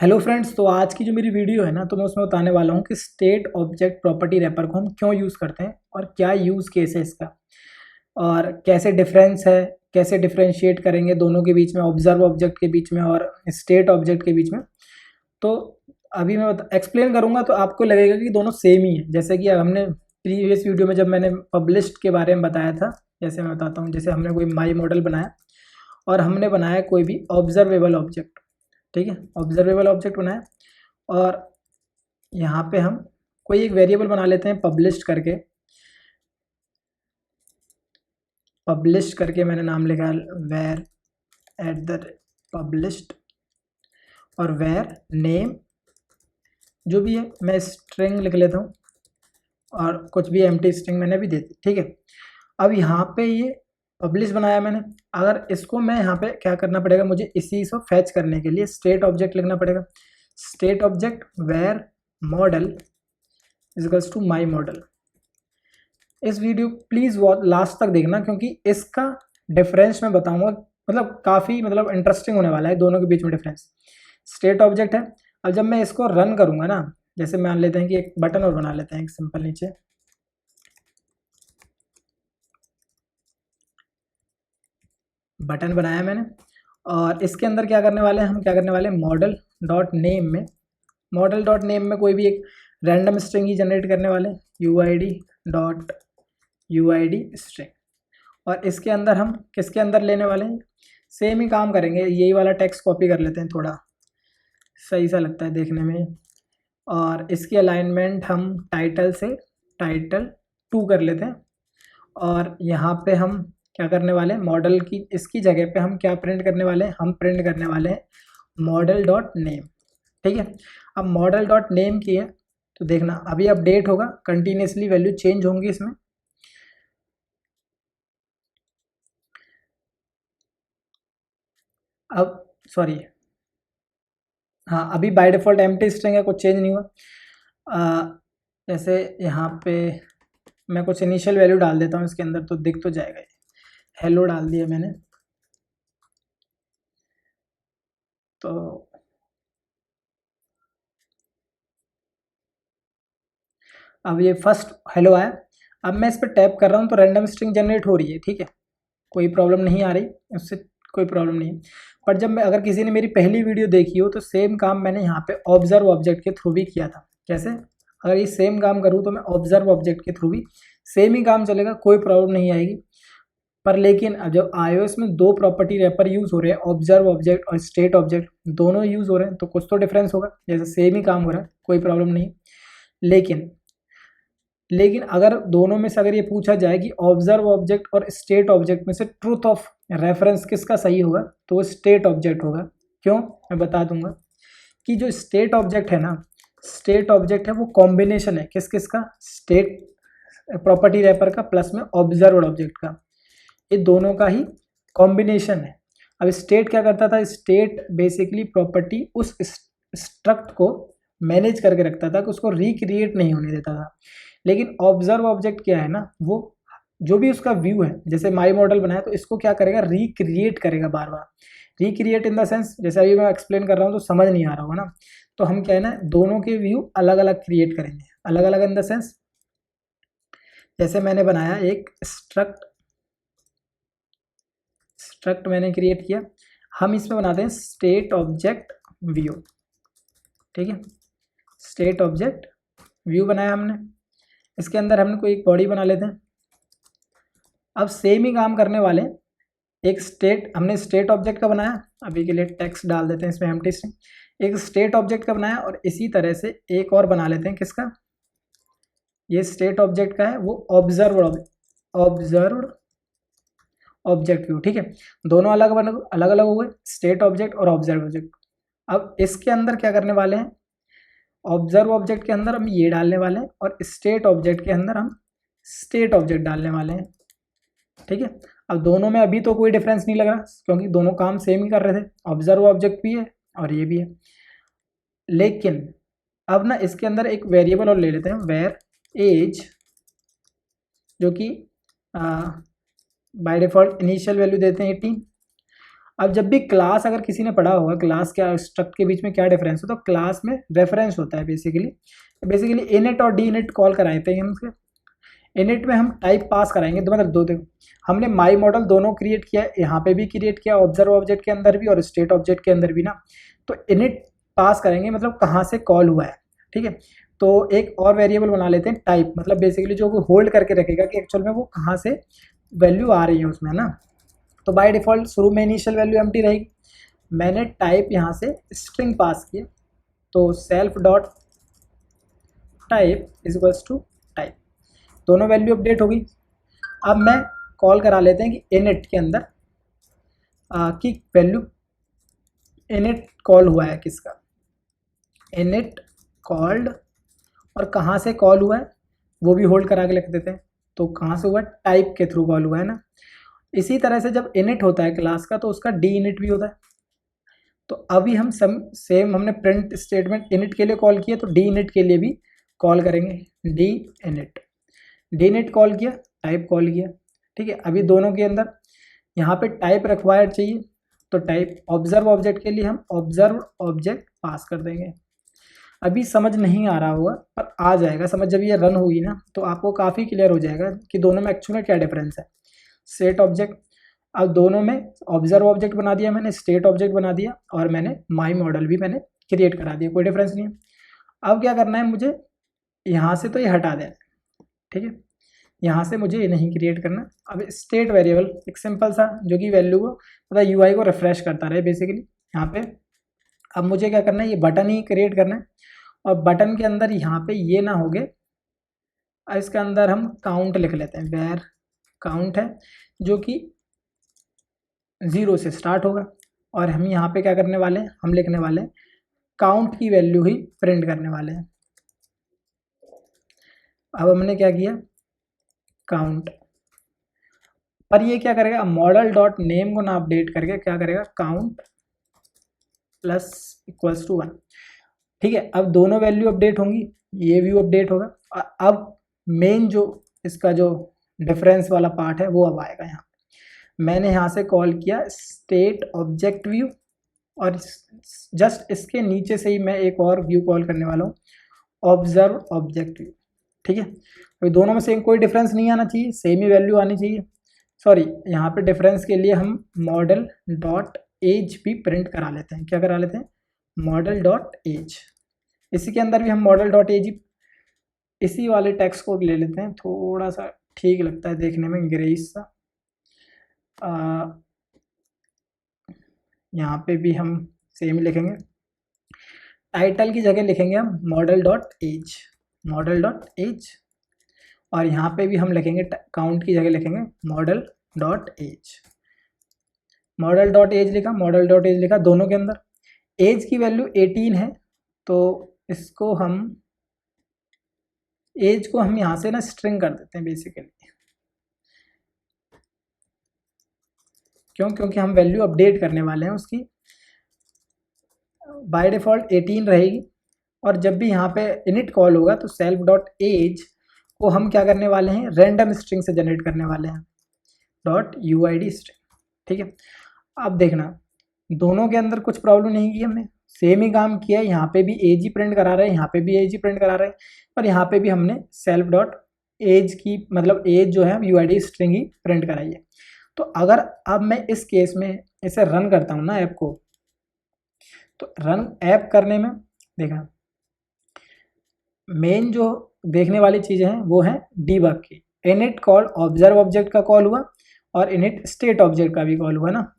Hello friends, तो आज की जो मेरी वीडियो है ना, तो मैं उसमें बताने वाला हूँ कि स्टेट ऑब्जेक्ट प्रॉपर्टी रैपर को हम क्यों यूज़ करते हैं और क्या यूज़ केस है इसका और कैसे डिफरेंस है, कैसे डिफरेंशिएट करेंगे दोनों के बीच में, ऑब्जर्व ऑब्जेक्ट के बीच में और स्टेट ऑब्जेक्ट के बीच में। तो अभी मैं एक्सप्लेन करूँगा तो आपको लगेगा कि दोनों सेम ही है। जैसे कि हमने प्रीवियस वीडियो में जब मैंने पब्लिश्ड के बारे में बताया था, जैसे मैं बताता हूँ, जैसे हमने कोई माई मॉडल बनाया और हमने बनाया कोई भी ऑब्जर्वेबल ऑब्जेक्ट, ठीक है, ऑब्जर्वेबल ऑब्जेक्ट बनाया और यहाँ पे हम कोई एक वेरिएबल बना लेते हैं पब्लिश्ड करके। पब्लिश करके मैंने नाम लिखा वेर एट द पब्लिश्ड और वेर नेम जो भी है मैं स्ट्रिंग लिख लेता हूँ और कुछ भी एम्प्टी स्ट्रिंग मैंने भी दे दी, ठीक है। अब यहाँ पे ये पब्लिश बनाया मैंने, अगर इसको मैं यहाँ पे क्या करना पड़ेगा, मुझे इसी को फैच करने के लिए स्टेट ऑब्जेक्ट लिखना पड़ेगा। State object where model equals to my model. इस वीडियो प्लीज़ लास्ट तक देखना क्योंकि इसका डिफरेंस मैं बताऊंगा, मतलब काफ़ी इंटरेस्टिंग होने वाला है दोनों के बीच में डिफरेंस। स्टेट ऑब्जेक्ट है, अब जब मैं इसको रन करूंगा ना, जैसे मान लेते हैं कि एक बटन और बना लेते हैं, एक सिंपल नीचे बटन बनाया मैंने और इसके अंदर क्या करने वाले हैं, हम क्या करने वाले हैं, मॉडल डॉट नेम में कोई भी एक रैंडम स्ट्रिंग ही जनरेट करने वाले हैं, यूआईडी स्ट्रिंग। और इसके अंदर हम किसके अंदर लेने वाले हैं, सेम ही काम करेंगे, यही वाला टेक्स्ट कॉपी कर लेते हैं, थोड़ा सही सा लगता है देखने में। और इसकी अलाइनमेंट हम टाइटल से टाइटल 2 कर लेते हैं और यहाँ पे हम क्या करने वाले हैं, मॉडल की इसकी जगह पे हम क्या प्रिंट करने वाले हैं, हम प्रिंट करने वाले हैं मॉडल डॉट नेम, ठीक है। अब मॉडल डॉट नेम की है तो देखना अभी अपडेट होगा, कंटिन्यूसली वैल्यू चेंज होंगी इसमें। अब सॉरी, हाँ अभी बाय डिफ़ॉल्ट एम्प्टी स्ट्रिंग है, कुछ चेंज नहीं हुआ। जैसे यहाँ पे मैं कुछ इनिशियल वैल्यू डाल देता हूँ इसके अंदर तो दिख तो जाएगा, हेलो डाल दिया मैंने। तो अब ये फर्स्ट हेलो आया, अब मैं इस पर टैप कर रहा हूँ तो रैंडम स्ट्रिंग जनरेट हो रही है, ठीक है, कोई प्रॉब्लम नहीं आ रही उससे, कोई प्रॉब्लम नहीं है। पर जब मैं, अगर किसी ने मेरी पहली वीडियो देखी हो तो सेम काम मैंने यहाँ पे ऑब्जर्व ऑब्जेक्ट के थ्रू भी किया था। कैसे, अगर ये सेम काम करूँ तो मैं ऑब्जर्व ऑब्जेक्ट के थ्रू भी सेम ही काम चलेगा, कोई प्रॉब्लम नहीं आएगी। पर लेकिन जब iOS में दो प्रॉपर्टी रैपर यूज़ हो रहे हैं, ऑब्जर्व ऑब्जेक्ट और स्टेट ऑब्जेक्ट दोनों यूज़ हो रहे हैं, तो कुछ तो डिफरेंस होगा, जैसे सेम ही काम हो रहा है कोई प्रॉब्लम नहीं। लेकिन अगर दोनों में से अगर ये पूछा जाए कि ऑब्जर्व ऑब्जेक्ट और स्टेट ऑब्जेक्ट में से ट्रूथ ऑफ रेफरेंस किसका सही होगा, तो वो स्टेट ऑब्जेक्ट होगा। क्यों, मैं बता दूंगा कि जो स्टेट ऑब्जेक्ट है ना, स्टेट ऑब्जेक्ट है वो कॉम्बिनेशन है किस किस का, स्टेट प्रॉपर्टी रैपर का प्लस में ऑब्जर्व्ड ऑब्जेक्ट का, ये दोनों का ही कॉम्बिनेशन है। अब स्टेट क्या करता था, स्टेट बेसिकली प्रॉपर्टी उस स्ट्रक्ट को मैनेज करके रखता था कि उसको रिक्रिएट नहीं होने देता था। लेकिन ऑब्जर्व ऑब्जेक्ट क्या है ना, वो जो भी उसका व्यू है, जैसे माई मॉडल बनाया तो इसको क्या करेगा, रिक्रिएट करेगा बार बार। रिक्रिएट इन द सेंस, जैसे अभी मैं एक्सप्लेन कर रहा हूँ तो समझ नहीं आ रहा होगा ना, तो हम क्या है ना, दोनों के व्यू अलग अलग क्रिएट करेंगे, अलग अलग इन द सेंस। जैसे मैंने बनाया एक स्ट्रक्ट मैंने क्रिएट किया, हम इसमें बनाते हैं स्टेट ऑब्जेक्ट व्यू, ठीक है, स्टेट ऑब्जेक्ट व्यू बनाया हमने, इसके अंदर हमने कोई एक बॉडी बना लेते हैं। अब सेम ही काम करने वाले, एक स्टेट हमने स्टेट ऑब्जेक्ट का बनाया, अभी के लिए टेक्स्ट डाल देते हैं इसमें एम्प्टी स्ट्रिंग, एक स्टेट ऑब्जेक्ट का बनाया और इसी तरह से एक और बना लेते हैं, किसका, ये स्टेट ऑब्जेक्ट का है, वो ऑब्जर्व्ड ऑब्जेक्ट व्यू, ठीक है। दोनों अलग अलग हो गए, स्टेट ऑब्जेक्ट और ऑब्जर्व ऑब्जेक्ट। अब इसके अंदर क्या करने वाले हैं, ऑब्जर्व ऑब्जेक्ट के अंदर हम ये डालने वाले हैं और स्टेट ऑब्जेक्ट के अंदर हम स्टेट ऑब्जेक्ट डालने वाले हैं, ठीक है। अब दोनों में अभी तो कोई डिफरेंस नहीं लग रहा क्योंकि दोनों काम सेम ही कर रहे थे, ऑब्जर्व ऑब्जेक्ट भी है और ये भी है। लेकिन अब ना इसके अंदर एक वेरिएबल और ले लेते हैं, वेर एज, जो कि बाय डिफॉल्ट इनिशियल वैल्यू देते हैं 18। अब जब भी क्लास अगर किसी ने पढ़ा होगा क्लास क्या स्ट्रक्ट के बीच में क्या डिफरेंस होता है, तो क्लास में रेफरेंस होता है बेसिकली इनिट और डी इनिट कॉल कराते हैं हम उसके। इनिट में हम टाइप पास कराएंगे, तो मतलब दो देखो हमने माई मॉडल दोनों क्रिएट किया, यहाँ पे भी क्रिएट किया ऑब्जर्व ऑब्जेक्ट के अंदर भी और स्टेट ऑब्जेक्ट के अंदर भी ना। तो इनिट पास करेंगे मतलब कहाँ से कॉल हुआ है, ठीक है। तो एक और वेरिएबल बना लेते हैं टाइप, मतलब बेसिकली जो होल्ड करके रखेगा कि एक्चुअल में वो कहाँ से वैल्यू आ रही है उसमें ना। तो बाय डिफ़ॉल्ट शुरू में इनिशियल वैल्यू एम्प्टी रहेगी। मैंने टाइप यहाँ से स्ट्रिंग पास किया, तो self dot type is equals to type, दोनों वैल्यू अपडेट होगी। अब मैं कॉल करा लेते हैं कि इनिट के अंदर की वैल्यू, इनिट कॉल हुआ है किसका, इनिट कॉल्ड, और कहाँ से कॉल हुआ है वो भी होल्ड करा के लिख देते हैं। तो कहाँ से हुआ, टाइप के थ्रू कॉल हुआ है ना। इसी तरह से जब इनिट होता है क्लास का तो उसका डी इनिट भी होता है। तो अभी हम सेम हमने प्रिंट स्टेटमेंट इनिट के लिए कॉल किया, तो डी इनिट के लिए भी कॉल करेंगे D init. D init call किया, टाइप कॉल किया, ठीक है। अभी दोनों के अंदर यहाँ पे टाइप रिक्वायर्ड चाहिए, तो टाइप ऑब्जर्व ऑब्जेक्ट के लिए हम ऑब्जर्व ऑब्जेक्ट पास कर देंगे। अभी समझ नहीं आ रहा होगा पर आ जाएगा समझ, जब ये रन होगी ना तो आपको काफ़ी क्लियर हो जाएगा कि दोनों में एक्चुअल में क्या डिफरेंस है। सेट ऑब्जेक्ट, अब दोनों में ऑब्जर्व ऑब्जेक्ट बना दिया मैंने, स्टेट ऑब्जेक्ट बना दिया, और मैंने माई मॉडल भी मैंने क्रिएट करा दिया, कोई डिफरेंस नहीं है। अब क्या करना है मुझे, यहाँ से तो ये हटा देना, ठीक है। यहाँ से मुझे ये नहीं क्रिएट करना। अब स्टेट वेरिएबल एक सिंपल सा जो कि वैल्यू को मतलब यूआई को रिफ्रेश करता रहे बेसिकली यहाँ पे। अब मुझे क्या करना है, ये बटन ही क्रिएट करना है, और बटन के अंदर यहाँ पे ये ना हो गए, इसके अंदर हम काउंट लिख लेते हैं, वेयर काउंट है जो कि 0 से स्टार्ट होगा। और हम यहाँ पे क्या करने वाले हैं, हम लिखने वाले हैं काउंट की वैल्यू ही प्रिंट करने वाले हैं। अब हमने क्या किया, काउंट, पर ये क्या करेगा, मॉडल डॉट नेम को ना अपडेट करके क्या करेगा, काउंट प्लस इक्वल्स टू 1, ठीक है। अब दोनों वैल्यू अपडेट होंगी, ये व्यू अपडेट होगा। अब मेन जो इसका जो डिफरेंस वाला पार्ट है वो अब आएगा। यहाँ मैंने यहाँ से कॉल किया स्टेट ऑब्जेक्ट व्यू, और जस्ट इसके नीचे से ही मैं एक और व्यू कॉल करने वाला हूँ ऑब्जर्व ऑब्जेक्ट व्यू, ठीक है। अभी दोनों में सेम कोई डिफरेंस नहीं आना चाहिए, सेम ही वैल्यू आनी चाहिए। सॉरी, यहाँ पे डिफरेंस के लिए हम मॉडल डॉट एज भी प्रिंट करा लेते हैं। क्या करा लेते हैं, मॉडल डॉट एज। इसी के अंदर भी हम मॉडल डॉट एज, इसी वाले टेक्स्ट कोड ले लेते हैं, थोड़ा सा ठीक लगता है देखने में, ग्रेइश सा। यहाँ पे भी हम सेम लिखेंगे, टाइटल की जगह लिखेंगे हम model dot age, model dot age, और यहाँ पे भी हम लिखेंगे काउंट की जगह लिखेंगे model dot age. Model dot age लिखा, मॉडल डॉट एज लिखा, दोनों के अंदर एज की वैल्यू 18 है, तो इसको हम एज को हम यहाँ से ना स्ट्रिंग कर देते हैं बेसिकली। क्यों, क्योंकि हम वैल्यू अपडेट करने वाले हैं उसकी। बाय डिफ़ॉल्ट 18 रहेगी, और जब भी यहाँ पे इनिट कॉल होगा तो सेल्फ डॉट एज को हम क्या करने वाले हैं, रैंडम स्ट्रिंग से जनरेट करने वाले हैं, डॉट यूआईडी स्ट्रिंग, ठीक है। अब देखना दोनों के अंदर कुछ प्रॉब्लम नहीं की हमने, सेम ही काम किया है। यहाँ पे भी एज ही प्रिंट करा रहे हैं, यहाँ पे भी एज ही प्रिंट करा रहे हैं, और यहाँ पे भी हमने सेल्फ डॉट एज की मतलब एज जो है यूआईडी स्ट्रिंग ही प्रिंट कराई है। तो अगर अब मैं इस केस में इसे रन करता हूँ ना ऐप को, तो रन ऐप करने में देखना मेन जो देखने वाली चीज़ें हैं वो है डीबग की। इनिट कॉल ऑब्जर्व ऑब्जेक्ट का कॉल हुआ, और इनिट स्टेट ऑब्जेक्ट का भी कॉल हुआ ना।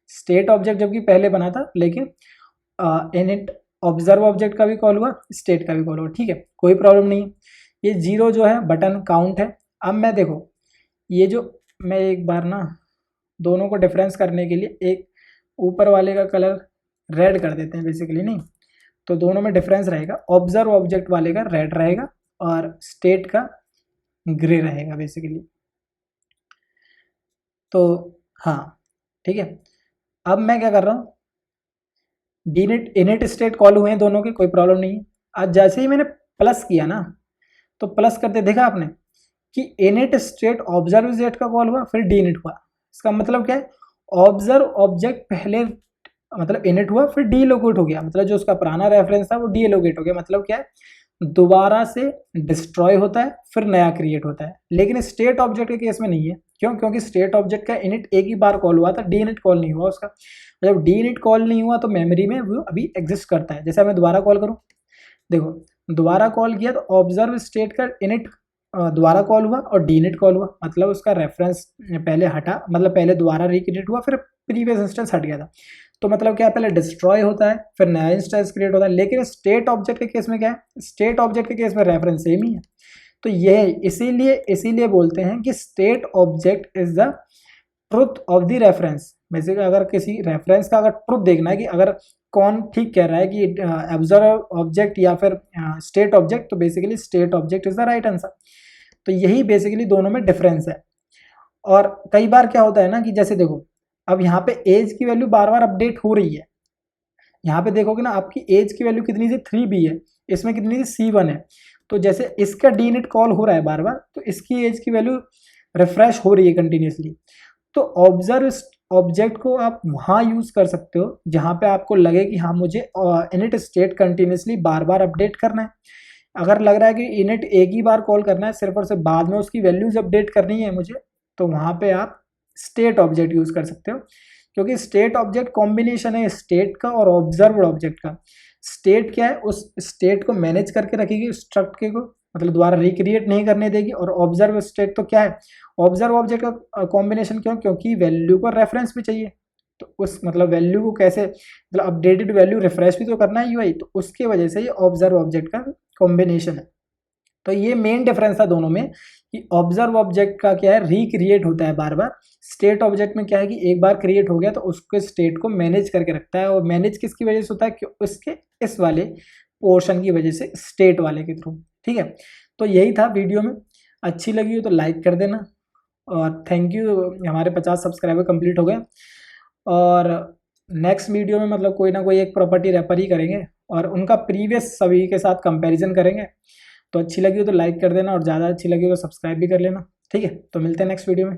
स्टेट ऑब्जेक्ट जबकि पहले बना था, लेकिन इनिट ऑब्जर्व ऑब्जेक्ट का भी कॉल हुआ, स्टेट का भी कॉल हुआ, ठीक है, कोई प्रॉब्लम नहीं। ये 0 जो है बटन काउंट है। अब मैं देखो ये जो मैं एक बार ना दोनों को डिफरेंस करने के लिए एक ऊपर वाले का कलर रेड कर देते हैं बेसिकली, नहीं तो दोनों में डिफरेंस रहेगा। ऑब्जर्व ऑब्जेक्ट वाले का रेड रहेगा और स्टेट का ग्रे रहेगा बेसिकली। तो हाँ ठीक है, अब मैं क्या कर रहा हूँ, डीनिट इनिट स्टेट कॉल हुए हैं दोनों के, कोई प्रॉब्लम नहीं है। आज जैसे ही मैंने प्लस किया ना, तो प्लस करते देखा आपने कि इनिट स्टेट ऑब्जर्व स्टेट का कॉल हुआ, फिर डीनिट हुआ। इसका मतलब क्या है, ऑब्जर्व ऑब्जेक्ट पहले मतलब इनिट हुआ फिर डीलोकेट हो गया, मतलब जो उसका पुराना रेफरेंस था वो डीलोकेट हो गया, मतलब क्या है, दोबारा से डिस्ट्रॉय होता है फिर नया क्रिएट होता है। लेकिन स्टेट ऑब्जेक्ट के केस में नहीं है, क्यों? क्योंकि स्टेट ऑब्जेक्ट का इनिट एक ही बार कॉल हुआ था, डी इनिट कॉल नहीं हुआ उसका। जब डी इनिट कॉल नहीं हुआ तो मेमोरी में वो अभी एग्जिस्ट करता है। जैसे मैं दोबारा कॉल करूँ, देखो दोबारा कॉल किया तो ऑब्जर्व स्टेट का इनिट दोबारा कॉल हुआ और डी इनिट कॉल हुआ, मतलब उसका रेफरेंस पहले हटा, मतलब पहले दोबारा रिक्रिएट हुआ फिर प्रीवियस इंस्टेंस हट गया था। तो मतलब क्या है, पहले डिस्ट्रॉय होता है फिर नया इंस्टेंस क्रिएट होता है। लेकिन स्टेट ऑब्जेक्ट के केस में क्या है, स्टेट ऑब्जेक्ट के केस में रेफरेंस सेम ही है। तो ये इसीलिए बोलते हैं कि state object is the truth of the reference. Basically अगर किसी रेफरेंस का अगर ट्रुथ देखना है कि अगर कौन ठीक कह रहा है कि ऑब्जर्व ऑब्जेक्ट या फिर स्टेट ऑब्जेक्ट, तो basically state object is the right answer. तो यही बेसिकली दोनों में डिफरेंस है। और कई बार क्या होता है ना कि जैसे देखो अब यहाँ पे एज की वैल्यू बार बार अपडेट हो रही है, यहाँ पे देखोगे ना आपकी एज की वैल्यू कितनी थी 3b है, इसमें कितनी थी C1 है। तो जैसे इसका डी इनिट कॉल हो रहा है बार बार, तो इसकी एज की वैल्यू रिफ्रेश हो रही है कंटिन्यूसली। तो ऑब्जर्व ऑब्जेक्ट को आप वहाँ यूज कर सकते हो जहाँ पे आपको लगे कि हाँ मुझे इनिट स्टेट कंटिन्यूसली बार बार अपडेट करना है। अगर लग रहा है कि इनिट एक ही बार कॉल करना है सिर्फ और सिर्फ, बाद में उसकी वैल्यूज अपडेट करनी है मुझे, तो वहाँ पे आप स्टेट ऑब्जेक्ट यूज कर सकते हो। क्योंकि स्टेट ऑब्जेक्ट कॉम्बिनेशन है स्टेट का और ऑब्जर्व्ड ऑब्जेक्ट का। स्टेट क्या है, उस स्टेट को मैनेज करके रखेगी स्ट्रक्ट के को, मतलब दोबारा रिक्रिएट नहीं करने देगी। और ऑब्जर्व स्टेट तो क्या है, ऑब्जर्व ऑब्जेक्ट का कॉम्बिनेशन क्यों, क्योंकि वैल्यू को रेफरेंस भी चाहिए। तो उस मतलब वैल्यू को कैसे, मतलब अपडेटेड वैल्यू रिफ्रेश भी तो करना है यूआई, तो उसके वजह से ये ऑब्जर्व ऑब्जेक्ट का कॉम्बिनेशन है। तो ये मेन डिफरेंस था दोनों में कि ऑब्जर्व ऑब्जेक्ट का क्या है, रिक्रिएट होता है बार बार। स्टेट ऑब्जेक्ट में क्या है कि एक बार क्रिएट हो गया तो उसके स्टेट को मैनेज करके रखता है। और मैनेज किसकी वजह से होता है, कि उसके इस वाले पोर्शन की वजह से, स्टेट वाले के थ्रू। ठीक है, तो यही था वीडियो में। अच्छी लगी हो तो लाइक कर देना और थैंक यू। हमारे 50 सब्सक्राइबर कंप्लीट हो गए और नेक्स्ट वीडियो में मतलब कोई ना कोई एक प्रॉपर्टी रेफर ही करेंगे और उनका प्रीवियस सभी के साथ कंपैरिजन करेंगे। तो अच्छी लगी हो तो लाइक कर देना और ज़्यादा अच्छी लगी हो तो सब्सक्राइब भी कर लेना। ठीक है, तो मिलते हैं नेक्स्ट वीडियो में।